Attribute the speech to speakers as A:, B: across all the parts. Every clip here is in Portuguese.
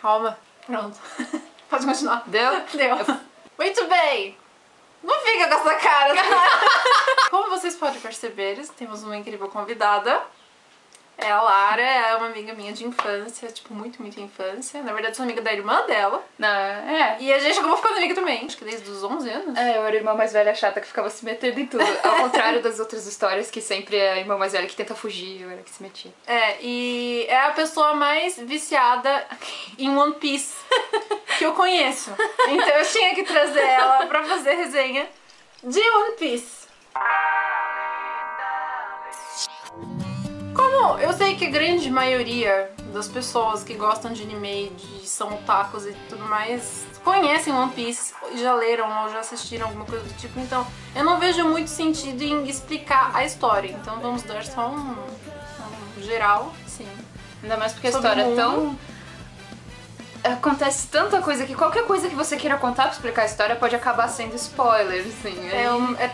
A: Calma. Pronto. Pode continuar.
B: Deu?
A: Deu. Muito bem. Não fica com essa cara. Como vocês podem perceber, temos uma incrível convidada. É a Lara, é uma amiga minha de infância, tipo, muito infância. Na verdade, sou amiga da irmã dela. E a gente acabou ficando amiga também, acho que desde os 11 anos.
B: É, eu era a irmã mais velha chata que ficava se metendo em tudo. Ao contrário das outras histórias, que sempre é a irmã mais velha que tenta fugir, eu era que se metia.
A: É, e é a pessoa mais viciada em One Piece que eu conheço. Então eu tinha que trazer ela pra fazer resenha de One Piece. Como eu sei que a grande maioria das pessoas que gostam de anime, são otakus e tudo mais, conhecem One Piece, já leram ou já assistiram alguma coisa do tipo, então eu não vejo muito sentido em explicar a história. Então vamos dar só um geral, sim.
B: Ainda mais porque a história é tão... Acontece tanta coisa que qualquer coisa que você queira contar pra explicar a história pode acabar sendo spoiler, assim.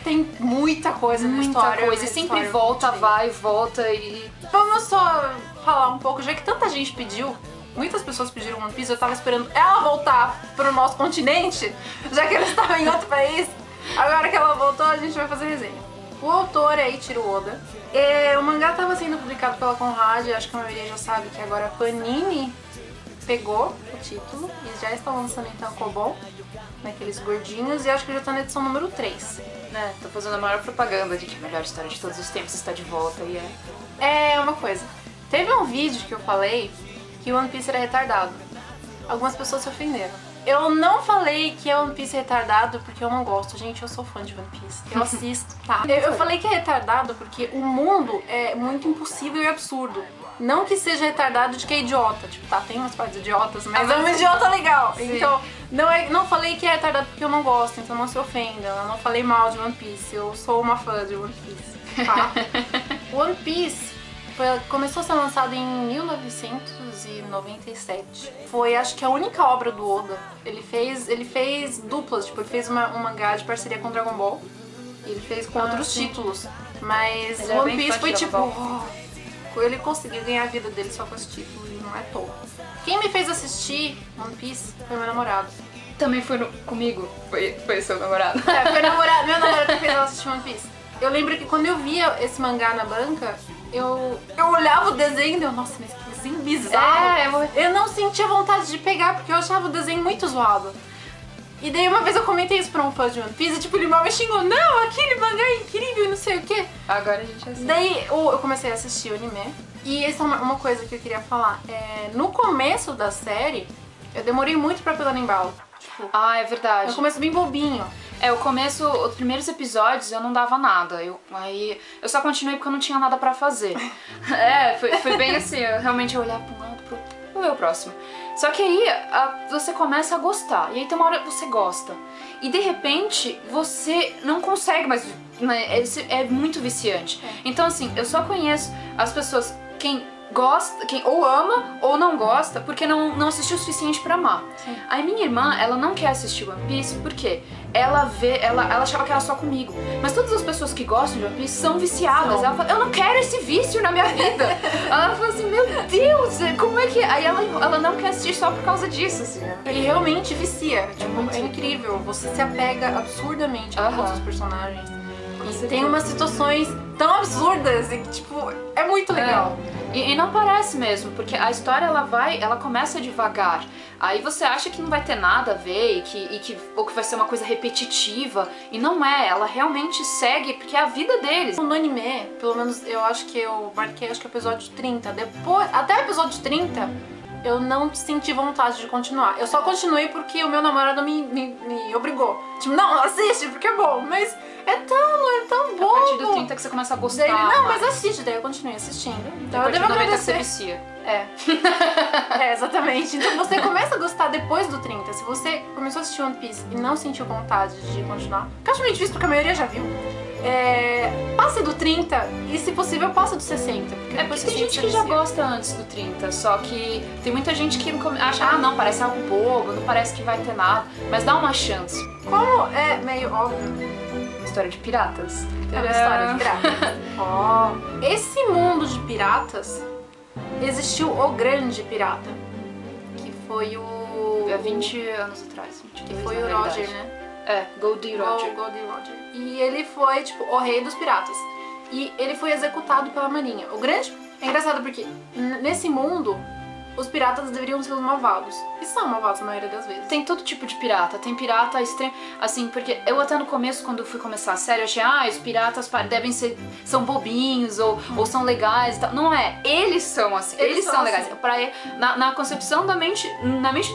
A: Tem muita coisa na história.
B: Muita coisa, e sempre volta, vai, volta e...
A: Vamos só falar um pouco, já que tanta gente pediu, muitas pessoas pediram One Piece, eu tava esperando ela voltar pro nosso continente, já que ela estava em outro país. Agora que ela voltou, a gente vai fazer resenha. O autor é Eiichiro Oda. O mangá estava sendo publicado pela Conrad, acho que a maioria já sabe que agora a Panini pegou o título e já está lançando em tankobon, naqueles gordinhos, e acho que já tá na edição número 3.
B: Né, tô fazendo a maior propaganda de que a melhor história de todos os tempos está de volta e
A: É uma coisa. Teve um vídeo que eu falei que One Piece era retardado. Algumas pessoas se ofenderam. Eu não falei que One Piece é retardado porque eu não gosto. Gente, eu sou fã de One Piece. Eu assisto, tá? Eu falei que é retardado porque o mundo é muito impossível e absurdo. Não que seja retardado de que é idiota. Tipo, tá, tem umas partes idiotas, mas é um idiota legal. Sim. Então, não falei que é retardado porque eu não gosto, então não se ofenda. Eu não falei mal de One Piece. Eu sou uma fã de One Piece, tá? One Piece começou a ser lançado em 1997. Foi, acho que, a única obra do Oda. Ele fez duplas, tipo, ele fez um mangá de parceria com Dragon Ball. E ele fez com outros títulos. Mas ele One Piece foi tipo... ele conseguiu ganhar a vida dele só com esse título e não é à toa. Quem me fez assistir One Piece foi meu namorado.
B: Também foi comigo? Foi seu namorado?
A: Foi meu namorado que fez ela assistir One Piece. Eu lembro que quando eu via esse mangá na banca, eu olhava o desenho e eu, nossa, mas que desenho bizarro. Eu não sentia vontade de pegar porque eu achava o desenho muito zoado. E daí uma vez eu comentei isso pra um fã de One Piece e tipo, ele mal me xingou, não, aquele mangá é incrível e não sei o que.
B: Agora a gente assiste.
A: Daí eu comecei a assistir o anime. E essa é uma coisa que eu queria falar. No começo da série, eu demorei muito pra pegar no embalo. Tipo,
B: é verdade.
A: Eu começo bem bobinho.
B: O começo, os primeiros episódios eu não dava nada. Aí eu só continuei porque eu não tinha nada pra fazer. Foi bem assim, eu realmente olhava pra um lado, pro outro. Vou ver o próximo. Só que aí você começa a gostar. E aí tem uma hora que você gosta. E de repente você não consegue mais. É muito viciante. Então assim, eu só conheço as pessoas, quem gosta, quem ou ama ou não gosta, porque não assistiu o suficiente pra amar.
A: Sim.
B: Aí minha irmã, ela não quer assistir One Piece porque ela achava que era só comigo. Mas todas as pessoas que gostam de One Piece são viciadas. Ela fala, eu não quero esse vício na minha vida. Ela fala assim, meu Deus, como é que... Aí ela não quer assistir só por causa disso, assim.
A: Ele realmente vicia. Tipo, é incrível. Você se apega absurdamente a todos os personagens. E tem umas situações tão absurdas e que, tipo, é muito legal.
B: E não parece mesmo, porque a história ela começa devagar. Aí você acha que não vai ter nada a ver ou que vai ser uma coisa repetitiva. E não é, ela realmente segue, porque é a vida deles.
A: No anime, pelo menos eu acho que eu marquei, acho que o episódio 30. Até o episódio 30, eu não senti vontade de continuar. Eu só continuei porque o meu namorado me obrigou. Tipo, não, assiste, porque é bom, mas... É tão bom.
B: A partir do 30 que você começa a gostar.
A: Daí, não, mas assiste, daí eu continuei assistindo. Então eu devo agradecer.
B: Você vicia.
A: Exatamente. Então você começa a gostar depois do 30. Se você começou a assistir One Piece e não sentiu vontade de continuar, que eu acho meio difícil porque a maioria já viu, passe do 30 e, se possível, passe do 60.
B: Porque tem gente que já gosta antes do 30, só que tem muita gente que acha, não, parece algo bobo, não parece que vai ter nada, mas dá uma chance.
A: Como é meio óbvio,
B: história de piratas.
A: É uma história de piratas. Esse mundo de piratas, existiu o grande pirata, que foi o...
B: Há 20 anos atrás, 22,
A: Que foi
B: na
A: o
B: realidade.
A: Roger, né?
B: É, Goldie Roger.
A: Goldie Roger. E ele foi, tipo, o rei dos piratas. E ele foi executado pela marinha. O grande... É engraçado porque nesse mundo, os piratas deveriam ser os malvados. E são malvados na maioria das vezes.
B: Tem todo tipo de pirata. Tem pirata extremo... Assim, porque eu até no começo, quando fui começar a série, eu achei, os piratas devem ser... São bobinhos ou são legais e tal. Não é. Eles são assim. Eles são legais. Assim. Na concepção na mente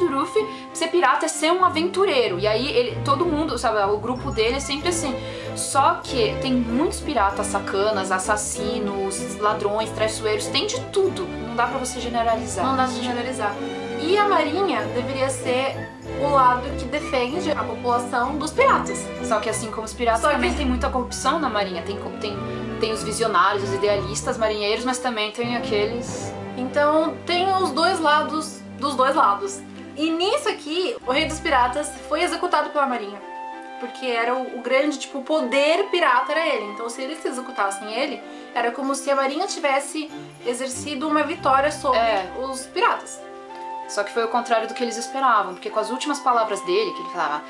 B: do Luffy, ser pirata é ser um aventureiro. E aí, todo mundo, sabe, o grupo dele é sempre assim. Só que tem muitos piratas sacanas, assassinos, ladrões, traiçoeiros. Tem de tudo. Não dá pra você generalizar.
A: Não dá pra generalizar. E a marinha deveria ser o lado que defende a população dos piratas.
B: Só que assim como os piratas, também tem muita corrupção na marinha. Tem os visionários, os idealistas marinheiros, mas também tem aqueles...
A: Então tem os dois lados dos dois lados. E nisso aqui, o rei dos piratas foi executado pela marinha. Porque era o grande, tipo, o poder pirata era ele. Então se eles executassem ele, era como se a marinha tivesse exercido uma vitória sobre os piratas.
B: Só que foi o contrário do que eles esperavam, porque com as últimas palavras dele, que ele falava,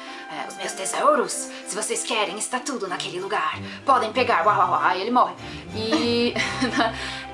B: os meus tesouros, se vocês querem, está tudo naquele lugar, podem pegar, aí ele morre. E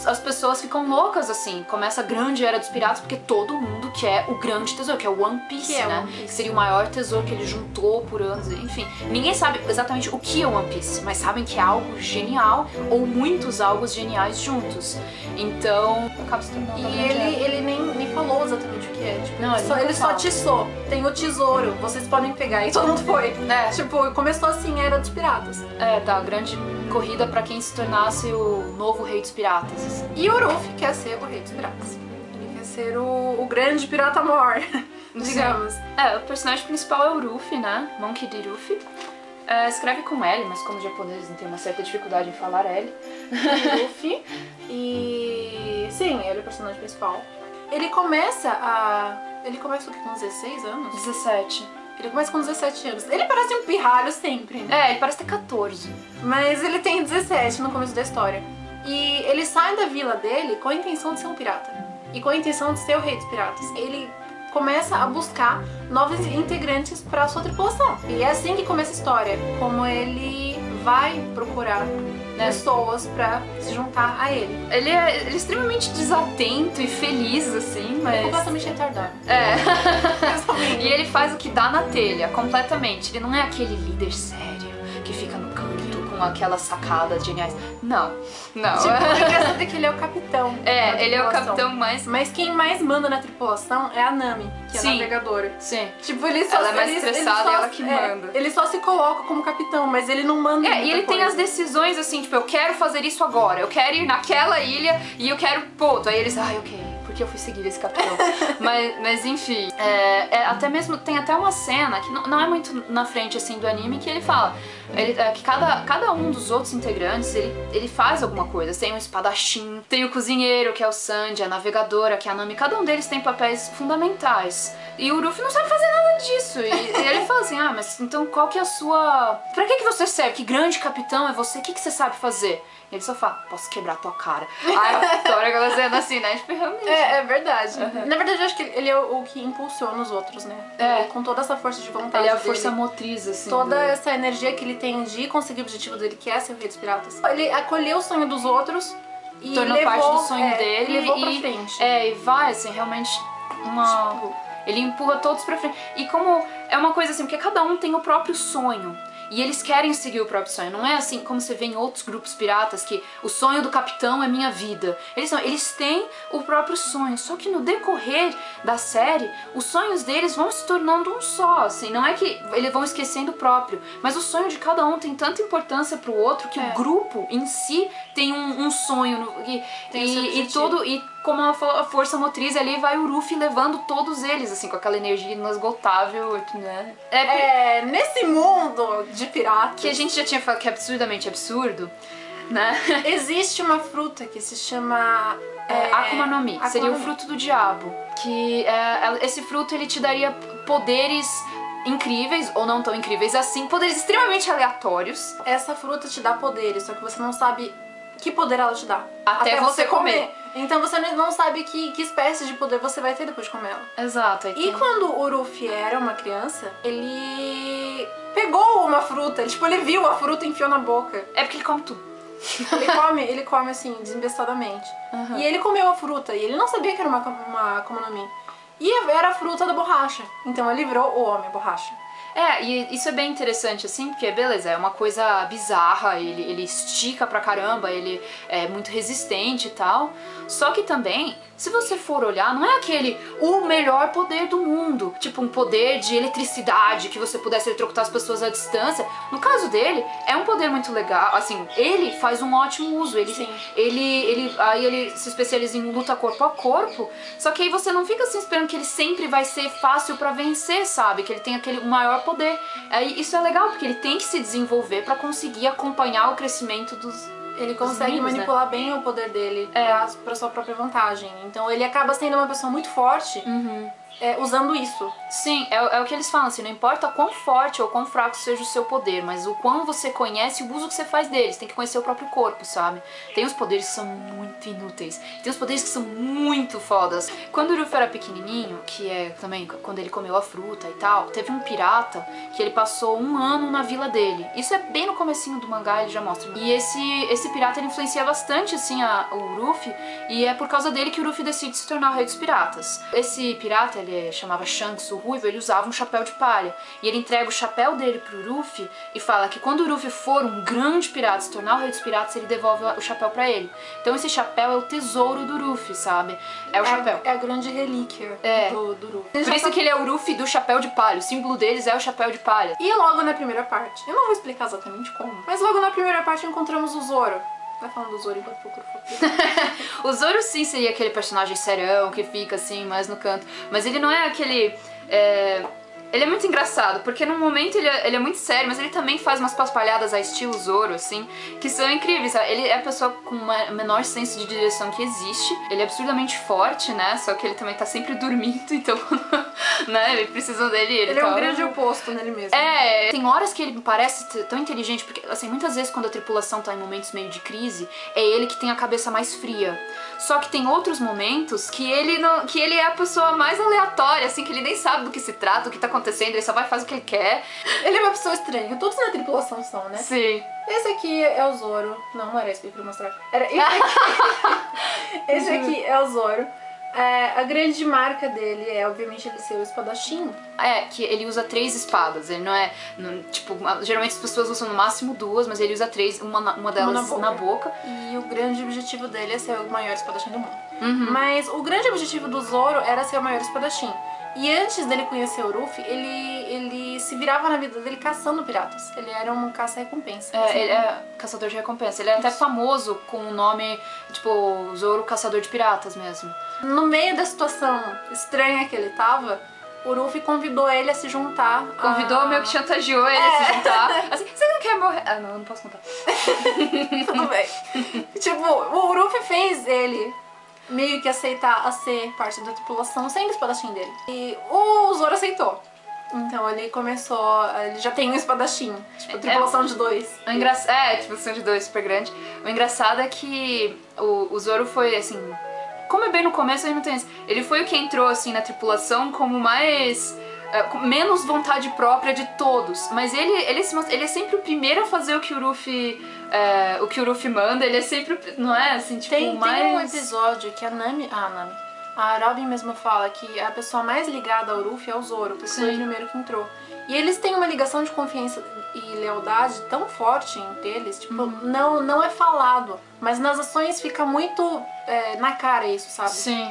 B: as pessoas ficam loucas, assim, começa a grande era dos piratas, porque todo mundo quer o grande tesouro, que é o One Piece, né? Que seria o maior tesouro que ele juntou por anos, enfim. Ninguém sabe exatamente o que é o One Piece, mas sabem que é algo genial, ou muitos algos geniais juntos. Então, acaba se tornando
A: E ele nem falou exatamente o que é. Tipo,
B: não,
A: ele só tiçou. Tem o tesouro, vocês podem pegar. E todo mundo foi. Tipo, começou assim a Era dos Piratas.
B: A grande corrida pra quem se tornasse o novo rei dos piratas. Assim.
A: E o Luffy quer ser o rei dos piratas. Ele quer ser o grande pirata mor, digamos.
B: O personagem principal é o Luffy, né? Monkey D. Luffy. Escreve com L, mas como os japoneses têm uma certa dificuldade em falar L.
A: Luffy. E... sim, ele é o personagem principal. Ele começa o quê? Com 16 anos?
B: 17.
A: Ele começa com 17 anos. Ele parece um pirralho sempre, né?
B: Ele parece ter 14.
A: Mas ele tem 17 no começo da história. E ele sai da vila dele com a intenção de ser um pirata. E com a intenção de ser o rei dos piratas. Ele começa a buscar novos integrantes para a sua tripulação. E é assim que começa a história. Como ele vai procurar pessoas pra se juntar a ele.
B: Ele é extremamente desatento e feliz, assim, mas...
A: É completamente retardado.
B: E ele faz o que dá na telha, completamente. Ele não é aquele líder sério que fica no canto com aquelas sacadas geniais. Não.
A: Tipo, o engraçado é que ele é o capitão.
B: Ele é o capitão mais...
A: Mas quem mais manda na tripulação é a Nami, que é a navegadora.
B: Sim.
A: Tipo,
B: ela é mais estressada e ela que manda.
A: Ele só se coloca como capitão, mas ele não manda
B: e ele tem as decisões assim, tipo, eu quero fazer isso agora, eu quero ir naquela ilha e eu quero ponto. Aí eles, ok, porque eu fui seguir esse capitão. mas enfim, até mesmo, tem até uma cena que não é muito na frente assim do anime que ele fala que cada um dos outros integrantes, ele faz alguma coisa. Tem um espadachim, tem o cozinheiro, que é o Sanji, a navegadora, que é a Nami. Cada um deles tem papéis fundamentais. E o Luffy não sabe fazer nada disso. E ele fala assim, mas então qual que é a sua... Pra que você serve? Que grande capitão é você? O que você sabe fazer? E ele só fala, posso quebrar tua cara. Adoro aquela cena assim, né? Tipo, realmente.
A: É verdade. Na verdade, eu acho que ele é o que impulsiona os outros, né? Com toda essa força de vontade
B: ele é a
A: dele,
B: força motriz, assim.
A: Toda essa energia que ele tem de conseguir o objetivo dele, que é ser o rei dos piratas. Ele acolheu o sonho dos outros e
B: tornou parte do sonho dele.
A: E levou pra frente.
B: E vai, assim, realmente ele empurra todos pra frente. E como é uma coisa assim, porque cada um tem o próprio sonho. E eles querem seguir o próprio sonho. Não é assim como você vê em outros grupos piratas que o sonho do capitão é minha vida. Eles têm o próprio sonho. Só que no decorrer da série, os sonhos deles vão se tornando um só. Assim. Não é que eles vão esquecendo o próprio. Mas o sonho de cada um tem tanta importância pro outro que o grupo em si tem um sonho. E como ela falou, a força motriz ali, vai o Luffy levando todos eles, assim, com aquela energia inesgotável, né?
A: Nesse mundo de piratas...
B: Que a gente já tinha falado que é absurdamente absurdo, né?
A: Existe uma fruta que se chama...
B: Akuma no Mi, seria o fruto do diabo. Que esse fruto, ele te daria poderes incríveis, ou não tão incríveis assim, poderes extremamente aleatórios.
A: Essa fruta te dá poderes, só que você não sabe que poder ela te dá.
B: Até você comer.
A: Então você não sabe que espécie de poder você vai ter depois de comer ela.
B: Exato.
A: E quando o Ruffy era uma criança, ele pegou uma fruta, ele viu a fruta e enfiou na boca.
B: É porque ele come tudo.
A: Ele come assim, desembestadamente. E ele comeu a fruta, e ele não sabia que era uma Akuma no Mi. E era a fruta da borracha. Então ele virou o Homem Borracha.
B: E isso é bem interessante, assim, porque, beleza, é uma coisa bizarra, ele estica pra caramba, ele é muito resistente e tal. Só que também, se você for olhar, não é o melhor poder do mundo. Tipo, um poder de eletricidade, que você pudesse eletrocutar as pessoas à distância. No caso dele, é um poder muito legal, assim, ele faz um ótimo uso. Ele se especializa em luta corpo a corpo, só que aí você não fica assim esperando que ele sempre vai ser fácil pra vencer, sabe? Que ele tem o maior poder. Isso é legal, porque ele tem que se desenvolver pra conseguir acompanhar o crescimento dos...
A: Ele consegue manipular bem o poder dele pra sua própria vantagem. Então ele acaba sendo uma pessoa muito forte usando isso.
B: Sim, é o que eles falam, assim, não importa quão forte ou quão fraco seja o seu poder, mas o quão você conhece o uso que você faz deles. Tem que conhecer o próprio corpo, sabe? Tem os poderes que são muito inúteis, tem os poderes que são muito fodas. Quando o Ruffy era pequenininho, que é também quando ele comeu a fruta e tal, teve um pirata que ele passou 1 ano na vila dele. Isso é bem no comecinho do mangá, ele já mostra. E esse pirata, ele influencia bastante, assim, o Ruffy, e é por causa dele que o Ruffy decide se tornar o rei dos piratas. Esse pirata, ele chamava Shanks, o ruivo, ele usava um chapéu de palha. E ele entrega o chapéu dele pro Ruffy e fala que quando o Ruffy for um grande pirata, se tornar o rei dos piratas, ele devolve o chapéu pra ele. Então esse chapéu é o tesouro do Ruffy, sabe? É o chapéu.
A: É a grande relíquia do Ruffy.
B: Por isso que ele é o Ruffy do chapéu de palha. O símbolo deles é o chapéu de palha.
A: E logo na primeira parte, eu não vou explicar exatamente como, mas logo na primeira parte encontramos o Zoro. Vai falando do Zoro enquanto procuro
B: O Zoro sim seria aquele personagem serão que fica assim mais no canto, mas ele não é aquele... Ele é muito engraçado, porque num momento ele é muito sério, mas ele também faz umas paspalhadas a estilo Zoro, assim, que são incríveis, sabe? Ele é a pessoa com o menor senso de direção que existe, ele é absurdamente forte, né? Só que ele também tá sempre dormindo, então, né? Ele precisa dele,
A: ele é um grande oposto nele mesmo.
B: Tem horas que ele parece tão inteligente, porque, assim, muitas vezes quando a tripulação tá em momentos meio de crise, é ele que tem a cabeça mais fria. Só que tem outros momentos que ele é a pessoa mais aleatória, assim, que ele nem sabe do que se trata, o que tá acontecendo, ele só vai fazer o que ele quer.
A: Ele é uma pessoa estranha, todos na tripulação são, né?
B: Sim.
A: Esse aqui é o Zoro. Não era esse que eu queria mostrar. Era esse aqui. Esse aqui é o Zoro. A grande marca dele é, obviamente, ele ser o espadachim.
B: Que ele usa 3 espadas. Ele não é... tipo, geralmente as pessoas usam no máximo 2, mas ele usa 3, uma delas na boca.
A: E o grande objetivo dele é ser o maior espadachim do mundo. Mas o grande objetivo do Zoro era ser o maior espadachim. E antes dele conhecer o Ruffy, ele se virava na vida dele caçando piratas. Ele era um caça-recompensa.
B: Ele é caçador de recompensa. Ele é até famoso com o nome, tipo, Zoro Caçador de Piratas mesmo.
A: No meio da situação estranha que ele tava, o Ruffy convidou ele a se juntar.
B: Meio que chantageou ele a se juntar. Assim, você não quer morrer? Ah, não posso contar.
A: Tudo bem. Tipo, o Ruffy fez ele meio que aceitar a ser parte da tripulação sem o espadachim dele. E o Zoro aceitou. Então ele começou... Ele já tem um espadachim. Tipo, tripulação de 2.
B: Tripulação de 2, super grande. O engraçado é que o Zoro foi, assim... Como é bem no começo, ele não tem isso. Ele foi o que entrou, assim, na tripulação como mais... com menos vontade própria de todos. Mas ele é sempre o primeiro a fazer o que o Ruffy manda. Ele é sempre... Não é, assim, tipo,
A: tem
B: mais...
A: um episódio que a Robin mesmo fala que a pessoa mais ligada ao Ruffy é o Zoro, porque foi o primeiro que entrou. E eles têm uma ligação de confiança e lealdade tão forte entre eles, tipo, não é falado, mas nas ações fica muito na cara isso, sabe?
B: Sim.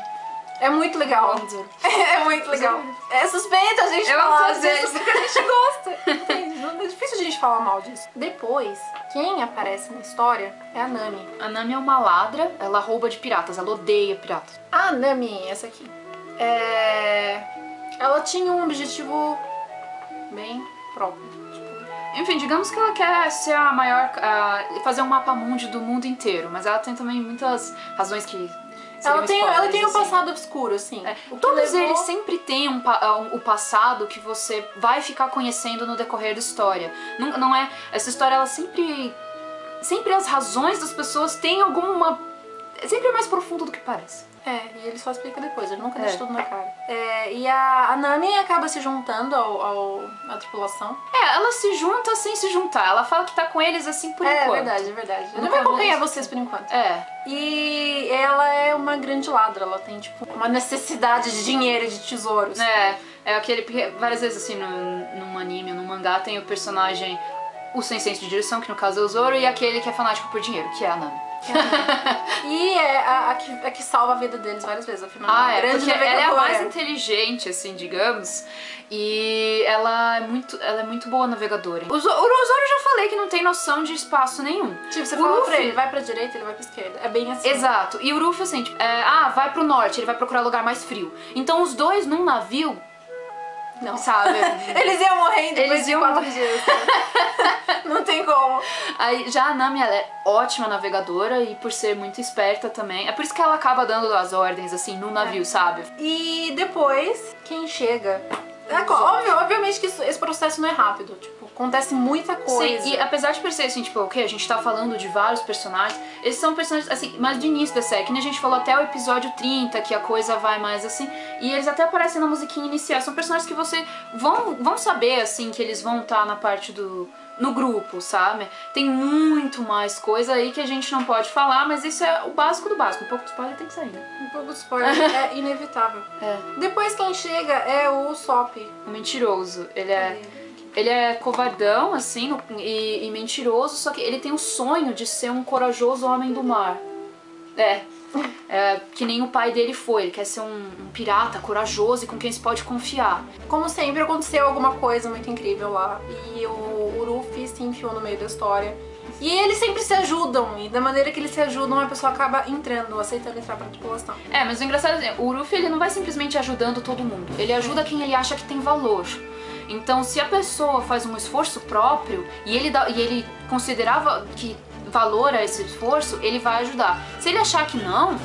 A: É muito legal. É muito legal. É suspeito a gente falar disso, porque a gente gosta. Não é difícil a gente falar mal disso. Depois, quem aparece na história é a Nami.
B: A Nami é uma ladra, ela rouba de piratas, ela odeia piratas.
A: A Nami, essa aqui, ela tinha um objetivo bem próprio.
B: Enfim, digamos que ela quer ser a maior, fazer um mapa mundi do mundo inteiro, mas ela tem também muitas razões que...
A: Ela tem um passado obscuro, assim.
B: Todos eles sempre têm o passado que você vai ficar conhecendo no decorrer da história. Não é... Essa história, ela sempre as razões das pessoas têm alguma... sempre é mais profundo do que parece.
A: E ele só explica depois, ele nunca deixa tudo na cara. E a Nami acaba se juntando à tripulação.
B: Ela se junta sem se juntar. Ela fala que tá com eles assim por enquanto.
A: É verdade. Eu não vou acompanhar vocês por enquanto. E ela é uma grande ladra, ela tem, tipo, uma necessidade de dinheiro e de tesouros.
B: É aquele, porque várias vezes assim, num anime, num mangá, tem o personagem, o sem senso de direção, que no caso é o Zoro, e aquele que é fanático por dinheiro, que é a Nami.
A: E é a que salva a vida deles várias vezes, afinal.
B: Porque ela é a mais inteligente, assim, digamos. E ela é muito boa navegadora. O Zoro eu já falei que não tem noção de espaço nenhum.
A: Tipo, você fala pra ele, vai pra direita, ele vai pra esquerda. É bem assim.
B: Exato. E o Ruffy, assim, tipo, vai pro norte, ele vai procurar lugar mais frio. Então os dois num navio...
A: Não.
B: Sabe?
A: Eles iam morrendo depois de 4 dias. Não tem como.
B: Aí, já a Nami, ela é ótima navegadora e por ser muito esperta também. É por isso que ela acaba dando as ordens, assim, no navio, sabe?
A: E depois, quem chega... Obviamente que esse processo não é rápido. Tipo, acontece muita coisa.
B: Sim, e apesar de parecer assim, tipo, a gente tá falando de vários personagens, esses são personagens, assim, mais do início da série, que nem a gente falou até o episódio 30, que a coisa vai mais assim, e eles até aparecem na musiquinha inicial. São personagens que você vão saber, assim, que eles vão estar na parte no grupo, sabe? Tem muito mais coisa aí que a gente não pode falar, mas isso é o básico do básico. Um pouco de spoiler tem que sair, né?
A: Um pouco de spoiler é inevitável. Depois quem chega é o Usopp.
B: O mentiroso. Ele é covardão, assim, e mentiroso, só que ele tem o sonho de ser um corajoso homem do mar. Que nem o pai dele foi. Ele quer ser um pirata corajoso e com quem se pode confiar.
A: Como sempre, aconteceu alguma coisa muito incrível lá. E o Luffy se enfiou no meio da história. E eles sempre se ajudam. E da maneira que eles se ajudam, a pessoa acaba aceitando entrar pra tripulação.
B: Mas o engraçado é, o Luffy, ele não vai simplesmente ajudando todo mundo. Ele ajuda quem ele acha que tem valor. Então, se a pessoa faz um esforço próprio e ele considerava que valora esse esforço, ele vai ajudar. Se ele achar que não,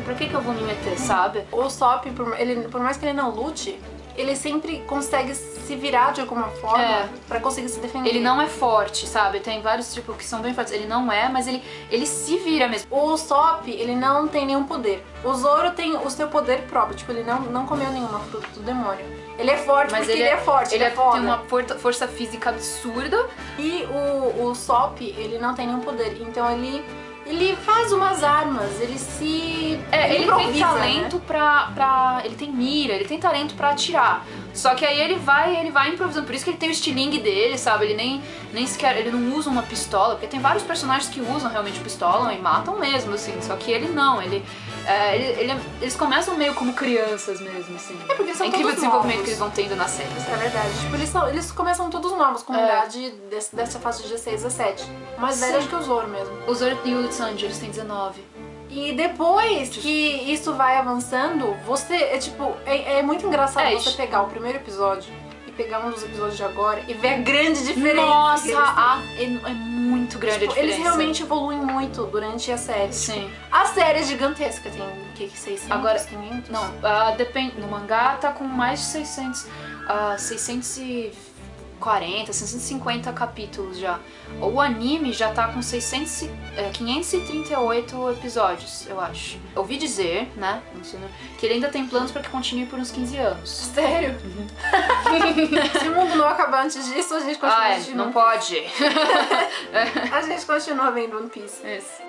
B: pra que eu vou me meter, sabe?
A: O Usopp, por mais que ele não lute, ele sempre consegue se virar de alguma forma pra conseguir se defender.
B: Ele não é forte, sabe? Tem vários tipos que são bem fortes. Ele não é, mas ele se vira mesmo.
A: O Usopp, ele não tem nenhum poder. O Zoro tem o seu poder próprio. Tipo, ele não comeu nenhuma fruta do demônio. Ele é forte mas porque ele é forte, ele é foda.
B: Tem uma força física absurda.
A: E o Usopp, ele não tem nenhum poder. Então ele faz umas armas, ele se...
B: ele tem talento, né? Ele tem mira, ele tem talento pra atirar. Só que aí ele vai improvisando. Por isso que ele tem o estilingue dele, sabe? Ele nem sequer... Ele não usa uma pistola. Porque tem vários personagens que usam realmente pistola e matam mesmo, assim. Só que ele não, eles começam meio como crianças mesmo, assim.
A: Porque são
B: incrível o desenvolvimento
A: novos.
B: Que eles vão tendo na série.
A: É verdade. Tipo, eles começam todos novos, com a idade dessa fase de 16 a 17. Mais velhos que o Zoro mesmo.
B: O Zoro e o Sanji, eles têm 19.
A: E depois que isso vai avançando, é muito engraçado você pegar o primeiro episódio e pegar um dos episódios de agora e ver a grande diferença.
B: Nossa, é muito grande a diferença.
A: Eles realmente evoluem muito durante a série.
B: Sim.
A: A série é gigantesca, tem o que, 600,
B: agora,
A: 500?
B: Não, depende. No mangá tá com mais de 640, 650 capítulos já. O anime já tá com 538 episódios, eu acho. Eu ouvi dizer, né, que ele ainda tem planos pra que continue por uns 15 anos.
A: Sério? Se o mundo não acabar antes disso, a gente continua assistindo.
B: Não pode.
A: A gente continua vendo One Piece.
B: Isso.